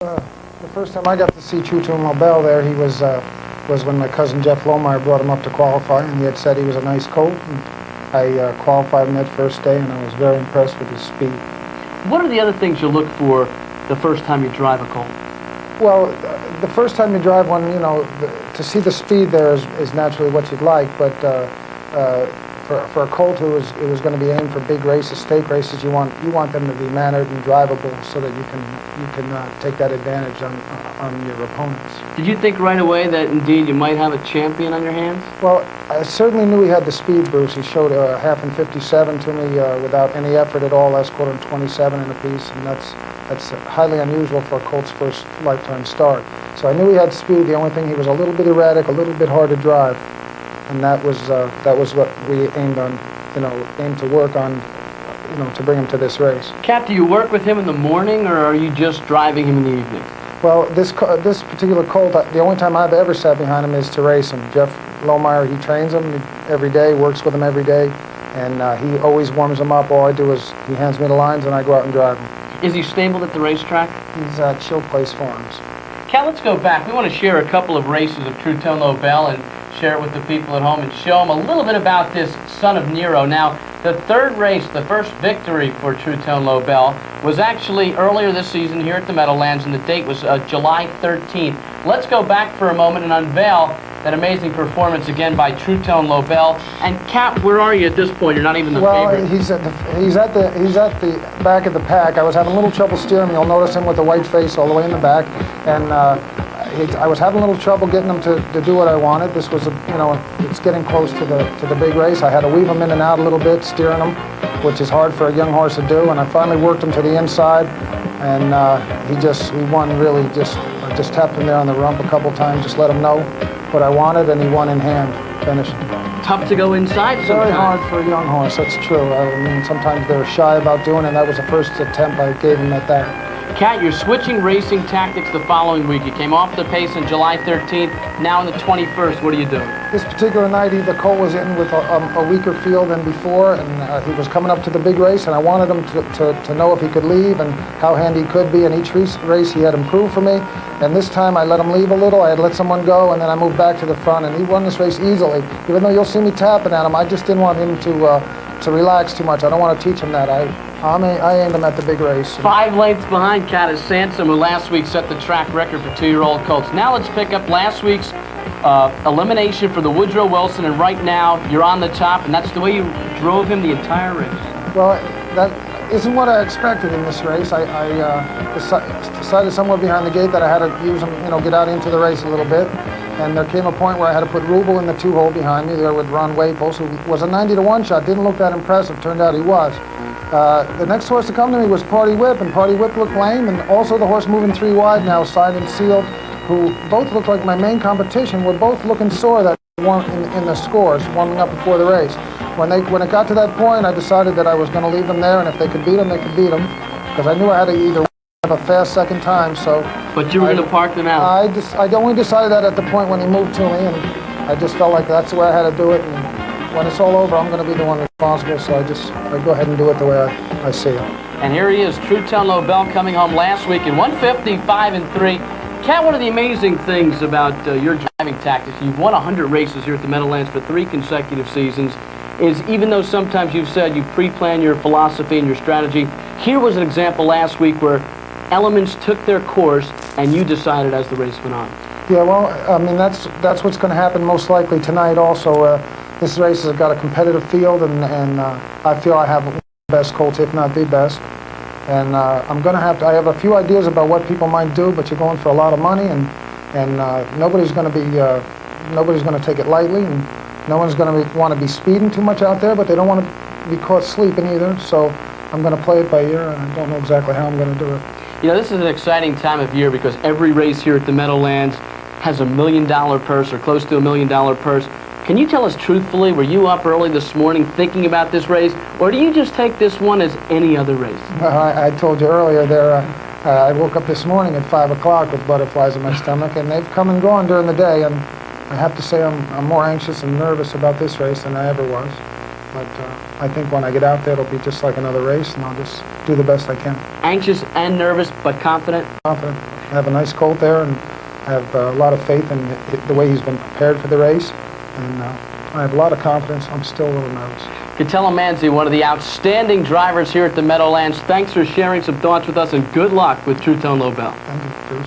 The first time I got to see Catello there, he was when my cousin Jeff Lohmeyer brought him up to qualify, and he had said he was a nice colt. And I qualified him that first day, and I was very impressed with his speed. What are the other things you look for the first time you drive a colt? Well, the first time you drive one, you know, to see the speed there is naturally what you'd like, but for a colt who is going to be aimed for big races, stake races, you want them to be mannered and drivable so that you can take that advantage on your opponents. Did you think right away that indeed you might have a champion on your hands? Well, I certainly knew he had the speed, Bruce. He showed a half in 57 to me without any effort at all. Last quarter in 27 and a piece, and that's highly unusual for a colt's first lifetime start. So I knew he had speed. The only thing, he was a little bit erratic, a little bit hard to drive. And that was what we aimed to work on, to bring him to this race. Cat, do you work with him in the morning, or are you just driving him in the evening? Well, this particular colt, the only time I've ever sat behind him is to race him. Jeff Lohmeyer, he trains him every day, works with him every day, and he always warms him up. All I do is he hands me the lines, and I go out and drive him. Is he stabled at the racetrack? He's at Chill Place Farms. Cat, let's go back. We want to share a couple of races of Catello and share it with the people at home and show them a little bit about this son of Nero. Now, the third race, the first victory for Catello was actually earlier this season here at the Meadowlands, and the date was July 13th. Let's go back for a moment and unveil that amazing performance again by Catello. And Cat, where are you at this point? You're not even the favorite. Well, he's at the back of the pack. I was having a little trouble steering him. You'll notice him with the white face all the way in the back, and I was having a little trouble getting him to do what I wanted. This was, it's getting close to the big race. I had to weave him in and out a little bit, steering him, which is hard for a young horse to do. And I finally worked him to the inside, and he won really. I just tapped him there on the rump a couple times, just let him know what I wanted, and he won in hand, finishing. Tough to go inside sometimes. Very hard for a young horse, that's true. I mean, sometimes they're shy about doing it, and that was the first attempt I gave him at that. Cat, you're switching racing tactics the following week. You came off the pace on July 13th, now on the 21st. What are you doing? This particular night, the colt was in with a weaker field than before, and he was coming up to the big race, and I wanted him to know if he could leave and how handy he could be. In each race, he had improved for me, and this time I let him leave a little. I had let someone go, and then I moved back to the front, and he won this race easily. Even though you'll see me tapping at him, I just didn't want him to relax too much. I don't want to teach him that. I aimed him at the big race. 5 lengths behind Cat is Sansom, who last week set the track record for 2-year-old colts. Now let's pick up last week's elimination for the Woodrow Wilson, and right now you're on the top, and that's the way you drove him the entire race. Well, that isn't what I expected in this race. I decided somewhere behind the gate that I had to use him, get out into the race a little bit. And there came a point where I had to put Rubel in the 2-hole behind me there with Ron Waples, who was a 90-to-1 shot. Didn't look that impressive. Turned out he was. The next horse to come to me was Party Whip, and Party Whip looked lame, and also the horse moving 3 wide now, Signed and Sealed, who both looked like my main competition, were both looking sore that in the scores, warming up before the race. When it got to that point, I decided that I was going to leave them there, and if they could beat them, they could beat them, because I knew I had to either have a fast second time. So. But you were going to park them out. I only decided that at the point when he moved to me, and I just felt like that's the way I had to do it. And when it's all over, I'm going to be the one responsible, so I go ahead and do it the way I see it. And here he is, Catello coming home last week in 155-3. Cat, one of the amazing things about your driving tactics, you've won 100 races here at the Meadowlands for 3 consecutive seasons, is even though sometimes you've said you pre-plan your philosophy and your strategy, here was an example last week where elements took their course and you decided as the race went on. Yeah, well, I mean, that's what's going to happen most likely tonight also. This race has got a competitive field, and I feel I have the best colts, if not the best. And I have a few ideas about what people might do, but you're going for a lot of money, and nobody's going to take it lightly, and no one's going to want to be speeding too much out there, but they don't want to be caught sleeping either. So I'm going to play it by ear, and I don't know exactly how I'm going to do it. This is an exciting time of year because every race here at the Meadowlands has $1 million purse or close to $1 million purse. Can you tell us truthfully, were you up early this morning thinking about this race, or do you just take this one as any other race? I told you earlier there, I woke up this morning at 5 o'clock with butterflies in my stomach, and they've come and gone during the day, and I have to say I'm more anxious and nervous about this race than I ever was. But I think when I get out there, it'll be just like another race, and I'll just do the best I can. Anxious and nervous, but confident? Confident. have a nice colt there, and I have a lot of faith in the way he's been prepared for the race, and I have a lot of confidence. I'm still a little nervous. Catello Manzi, one of the outstanding drivers here at the Meadowlands. Thanks for sharing some thoughts with us, and good luck with True Tone Low Bell. Thank you, Bruce.